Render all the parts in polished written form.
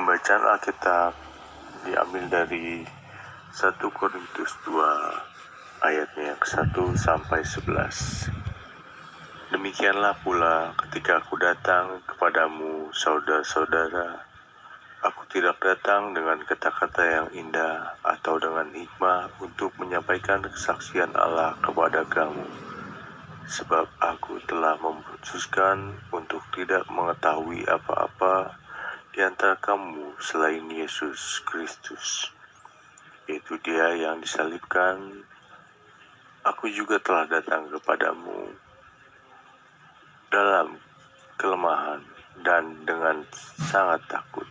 Pembacaan Alkitab diambil dari 1 Korintus 2 ayatnya yang 1 sampai 11. Demikianlah pula ketika aku datang kepadamu, saudara-saudara, aku tidak datang dengan kata-kata yang indah atau dengan hikmah untuk menyampaikan kesaksian Allah kepada kamu. Sebab aku telah memutuskan untuk tidak mengetahui apa-apa di antara kamu selain Yesus Kristus, yaitu Dia yang disalibkan. Aku juga telah datang kepadamu dalam kelemahan dan dengan sangat takut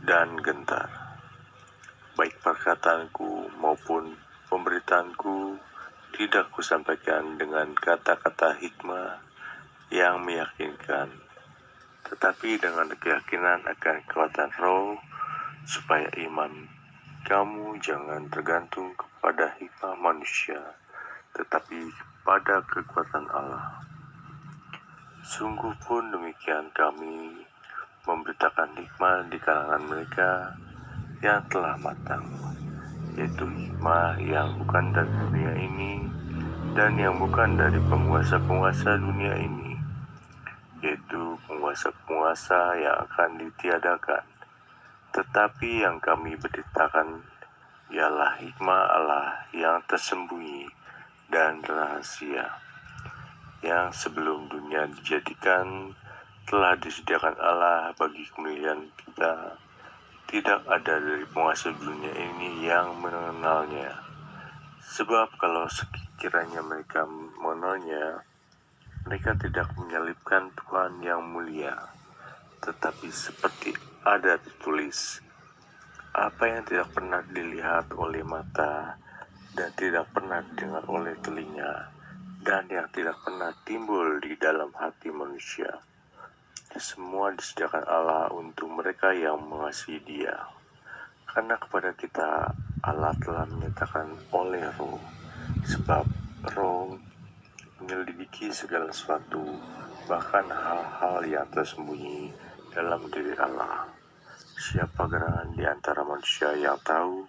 dan gentar. Baik perkataanku maupun pemberitaanku tidak kusampaikan dengan kata-kata hikmah yang meyakinkan, tetapi dengan keyakinan akan kekuatan Roh, supaya iman kamu jangan tergantung kepada hikmah manusia, tetapi pada kekuatan Allah. Sungguh pun demikian kami memberitakan hikmah di kalangan mereka yang telah matang, yaitu hikmah yang bukan dari dunia ini dan yang bukan dari penguasa-penguasa dunia ini, yaitu penguasa-penguasa yang akan ditiadakan. Tetapi yang kami beritakan ialah hikmah Allah yang tersembunyi dan rahasia, yang sebelum dunia dijadikan telah disediakan Allah bagi kemuliaan kita. Tidak ada dari penguasa dunia ini yang mengenalnya. Sebab kalau sekiranya mereka mengenalnya, mereka tidak menyalibkan Tuhan yang mulia. Tetapi seperti ada tertulis, apa yang tidak pernah dilihat oleh mata dan tidak pernah didengar oleh telinga dan yang tidak pernah timbul di dalam hati manusia, semua disediakan Allah untuk mereka yang mengasihi Dia. Karena kepada kita Allah telah menyatakan oleh Roh, sebab Roh menyelidiki segala sesuatu, bahkan hal-hal yang tersembunyi dalam diri Allah. Siapa gerangan di antara manusia yang tahu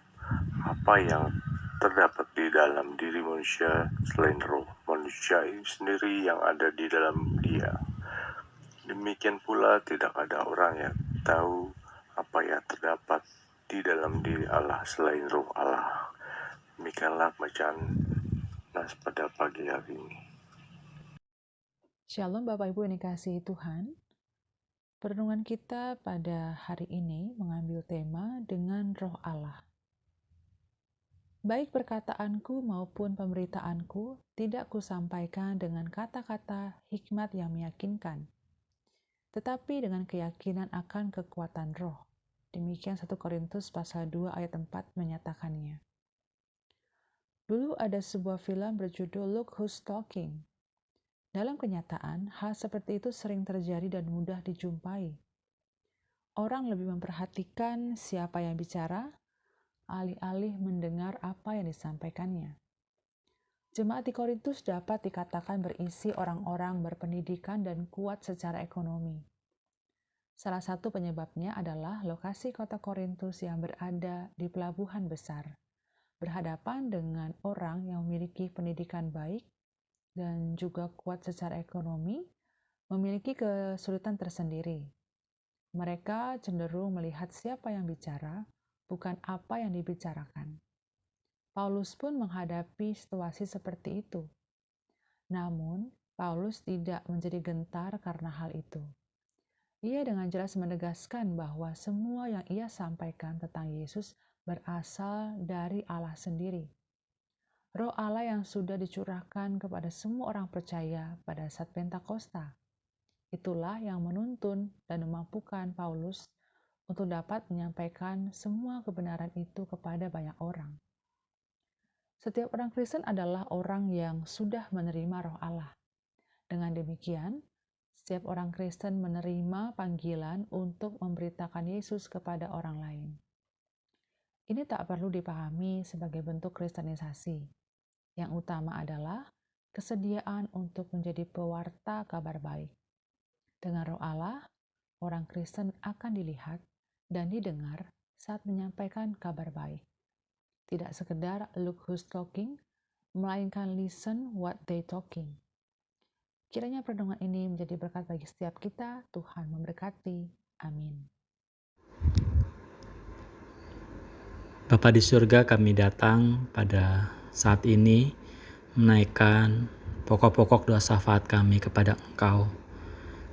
apa yang terdapat di dalam diri manusia selain Roh manusia ini sendiri yang ada di dalam dia? Demikian pula tidak ada orang yang tahu apa yang terdapat di dalam diri Allah selain Roh Allah. Demikianlah bacaan nas pada pagi hari ini. Shalom Bapak Ibu yang dikasihi Tuhan. Perenungan kita pada hari ini mengambil tema dengan Roh Allah. Baik perkataanku maupun pemberitaanku tidak kusampaikan dengan kata-kata hikmat yang meyakinkan, tetapi dengan keyakinan akan kekuatan Roh. Demikian 1 Korintus pasal 2 ayat 4 menyatakannya. Dulu ada sebuah film berjudul Look Who's Talking. Dalam kenyataan, hal seperti itu sering terjadi dan mudah dijumpai. Orang lebih memperhatikan siapa yang bicara, alih-alih mendengar apa yang disampaikannya. Jemaat di Korintus dapat dikatakan berisi orang-orang berpendidikan dan kuat secara ekonomi. Salah satu penyebabnya adalah lokasi kota Korintus yang berada di pelabuhan besar, berhadapan dengan orang yang memiliki pendidikan baik dan juga kuat secara ekonomi, memiliki kesulitan tersendiri. Mereka cenderung melihat siapa yang bicara, bukan apa yang dibicarakan. Paulus pun menghadapi situasi seperti itu. Namun, Paulus tidak menjadi gentar karena hal itu. Ia dengan jelas menegaskan bahwa semua yang ia sampaikan tentang Yesus berasal dari Allah sendiri. Roh Allah yang sudah dicurahkan kepada semua orang percaya pada saat Pentakosta. Itulah yang menuntun dan memampukan Paulus untuk dapat menyampaikan semua kebenaran itu kepada banyak orang. Setiap orang Kristen adalah orang yang sudah menerima Roh Allah. Dengan demikian, setiap orang Kristen menerima panggilan untuk memberitakan Yesus kepada orang lain. Ini tak perlu dipahami sebagai bentuk kristenisasi. Yang utama adalah kesediaan untuk menjadi pewarta kabar baik. Dengan Roh Allah, orang Kristen akan dilihat dan didengar saat menyampaikan kabar baik. Tidak sekedar look who's talking, melainkan listen what they talking. Kiranya perdoman ini menjadi berkat bagi setiap kita. Tuhan memberkati. Amin. Bapa di surga, kami datang pada saat ini menaikkan pokok-pokok doa syafaat kami kepada Engkau.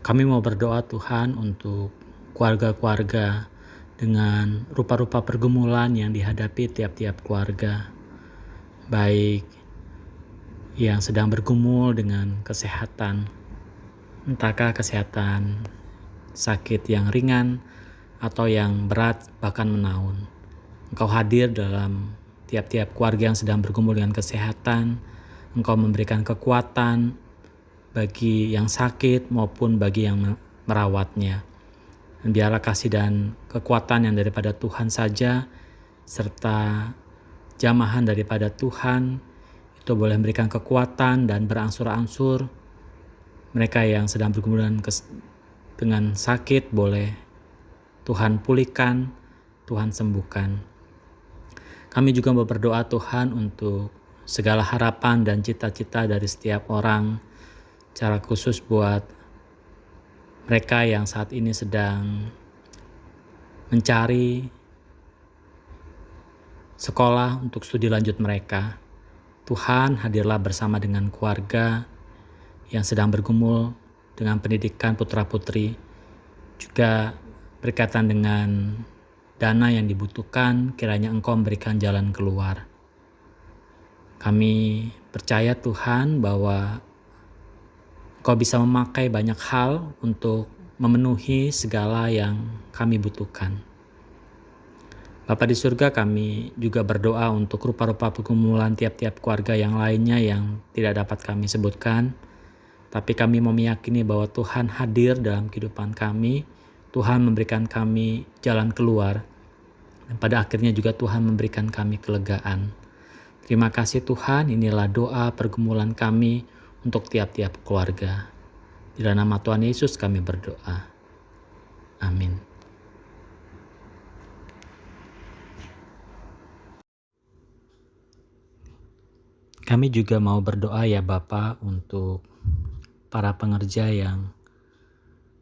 Kami mau berdoa Tuhan untuk keluarga-keluarga dengan rupa-rupa pergumulan yang dihadapi tiap-tiap keluarga, baik yang sedang bergumul dengan kesehatan, entahkah kesehatan sakit yang ringan atau yang berat bahkan menaun. Engkau hadir dalam tiap-tiap keluarga yang sedang bergumul dengan kesehatan. Engkau memberikan kekuatan bagi yang sakit maupun bagi yang merawatnya. Dan biarlah kasih dan kekuatan yang daripada Tuhan saja, serta jamahan daripada Tuhan, itu boleh memberikan kekuatan dan berangsur-angsur. Mereka yang sedang bergumul dengan sakit boleh Tuhan pulihkan, Tuhan sembuhkan. Kami juga mau berdoa Tuhan untuk segala harapan dan cita-cita dari setiap orang, secara khusus buat mereka yang saat ini sedang mencari sekolah untuk studi lanjut mereka. Tuhan hadirlah bersama dengan keluarga yang sedang bergumul dengan pendidikan putra-putri, juga berkaitan dengan dana yang dibutuhkan, kiranya Engkau memberikan jalan keluar. Kami percaya Tuhan bahwa Engkau bisa memakai banyak hal untuk memenuhi segala yang kami butuhkan. Bapa di surga, kami juga berdoa untuk rupa-rupa pergumulan tiap-tiap keluarga yang lainnya yang tidak dapat kami sebutkan. Tapi kami mau meyakini bahwa Tuhan hadir dalam kehidupan kami. Tuhan memberikan kami jalan keluar. Dan pada akhirnya juga Tuhan memberikan kami kelegaan. Terima kasih Tuhan, inilah doa pergumulan kami untuk tiap-tiap keluarga. Di dalam nama Tuhan Yesus kami berdoa. Amin. Kami juga mau berdoa ya Bapa untuk para pengerja yang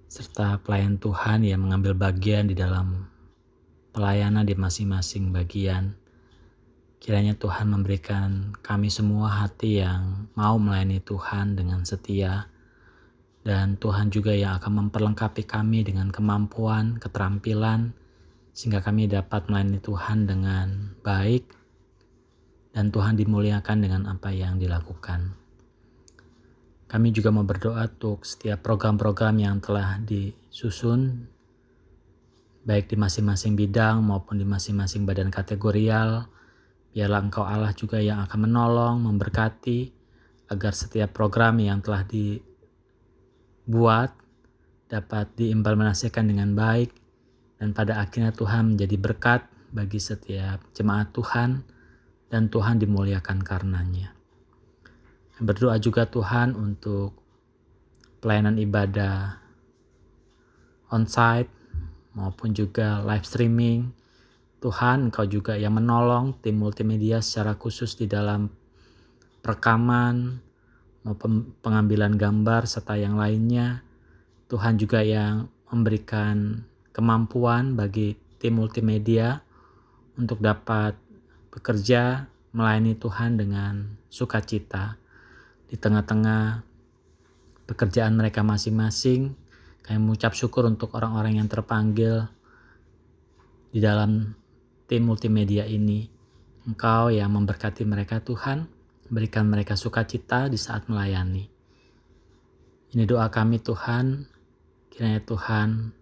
serta pelayan Tuhan yang mengambil bagian di dalam pelayanan di masing-masing bagian. Kiranya Tuhan memberikan kami semua hati yang mau melayani Tuhan dengan setia. Dan Tuhan juga yang akan memperlengkapi kami dengan kemampuan, keterampilan, sehingga kami dapat melayani Tuhan dengan baik, dan Tuhan dimuliakan dengan apa yang dilakukan. Kami juga mau berdoa untuk setiap program-program yang telah disusun, baik di masing-masing bidang maupun di masing-masing badan kategorial. Biarlah Engkau Allah juga yang akan menolong, memberkati, agar setiap program yang telah dibuat dapat diimplementasikan dengan baik, dan pada akhirnya Tuhan menjadi berkat bagi setiap jemaat Tuhan, dan Tuhan dimuliakan karenanya. Berdoa juga Tuhan untuk pelayanan ibadah onsite maupun juga live streaming. Tuhan, Engkau juga yang menolong tim multimedia secara khusus di dalam perekaman maupun pengambilan gambar serta yang lainnya. Tuhan juga yang memberikan kemampuan bagi tim multimedia untuk dapat bekerja melayani Tuhan dengan sukacita di tengah-tengah pekerjaan mereka masing-masing. Kami mengucap syukur untuk orang-orang yang terpanggil di dalam tim multimedia ini. Engkau yang memberkati mereka Tuhan, berikan mereka sukacita di saat melayani. Ini doa kami Tuhan, kiranya Tuhan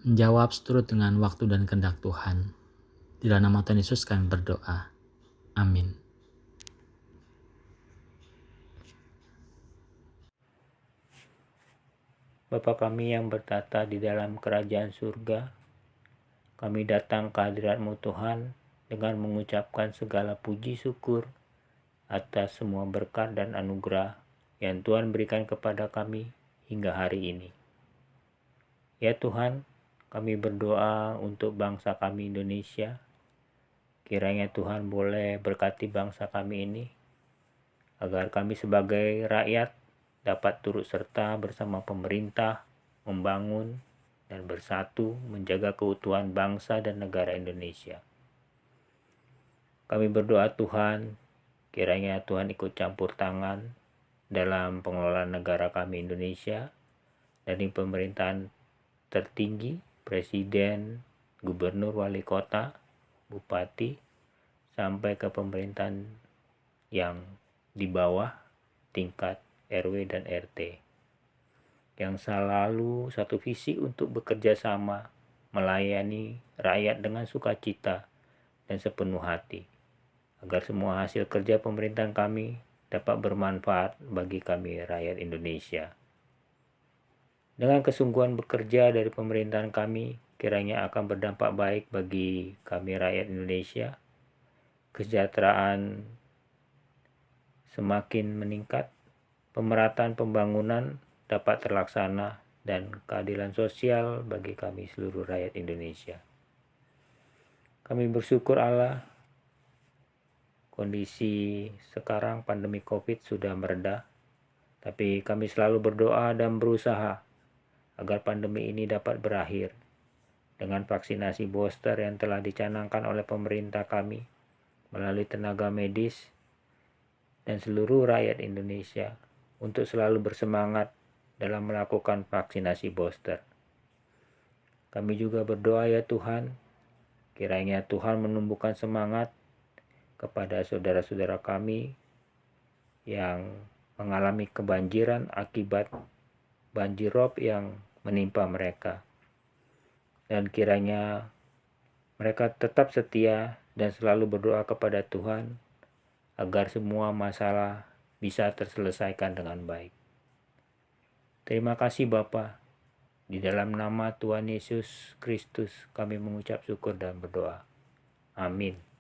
menjawab seturut dengan waktu dan kehendak Tuhan. Di dalam nama Tuhan Yesus kami berdoa. Amin. Bapa kami yang bertata di dalam kerajaan surga, kami datang ke hadirat-Mu Tuhan dengan mengucapkan segala puji syukur atas semua berkat dan anugerah yang Tuhan berikan kepada kami hingga hari ini. Ya Tuhan, kami berdoa untuk bangsa kami Indonesia. Kiranya Tuhan boleh berkati bangsa kami ini, agar kami sebagai rakyat dapat turut serta bersama pemerintah, membangun dan bersatu menjaga keutuhan bangsa dan negara Indonesia. Kami berdoa Tuhan, kiranya Tuhan ikut campur tangan dalam pengelolaan negara kami Indonesia, dari pemerintahan tertinggi, presiden, gubernur, wali kota, bupati, sampai ke pemerintahan yang di bawah tingkat RW dan RT, yang selalu satu visi untuk bekerja sama melayani rakyat dengan sukacita dan sepenuh hati, agar semua hasil kerja pemerintahan kami dapat bermanfaat bagi kami rakyat Indonesia. Dengan kesungguhan bekerja dari pemerintahan kami, kiranya akan berdampak baik bagi kami rakyat Indonesia. Kesejahteraan semakin meningkat, pemerataan pembangunan dapat terlaksana, dan keadilan sosial bagi kami seluruh rakyat Indonesia. Kami bersyukur Allah, kondisi sekarang pandemi COVID sudah mereda, tapi kami selalu berdoa dan berusaha agar pandemi ini dapat berakhir dengan vaksinasi booster yang telah dicanangkan oleh pemerintah kami melalui tenaga medis dan seluruh rakyat Indonesia untuk selalu bersemangat dalam melakukan vaksinasi booster. Kami juga berdoa ya Tuhan, kiranya Tuhan menumbuhkan semangat kepada saudara-saudara kami yang mengalami kebanjiran akibat banjirop yang menimpa mereka. Dan kiranya mereka tetap setia dan selalu berdoa kepada Tuhan agar semua masalah bisa terselesaikan dengan baik. Terima kasih Bapa. Di dalam nama Tuhan Yesus Kristus kami mengucap syukur dan berdoa. Amin.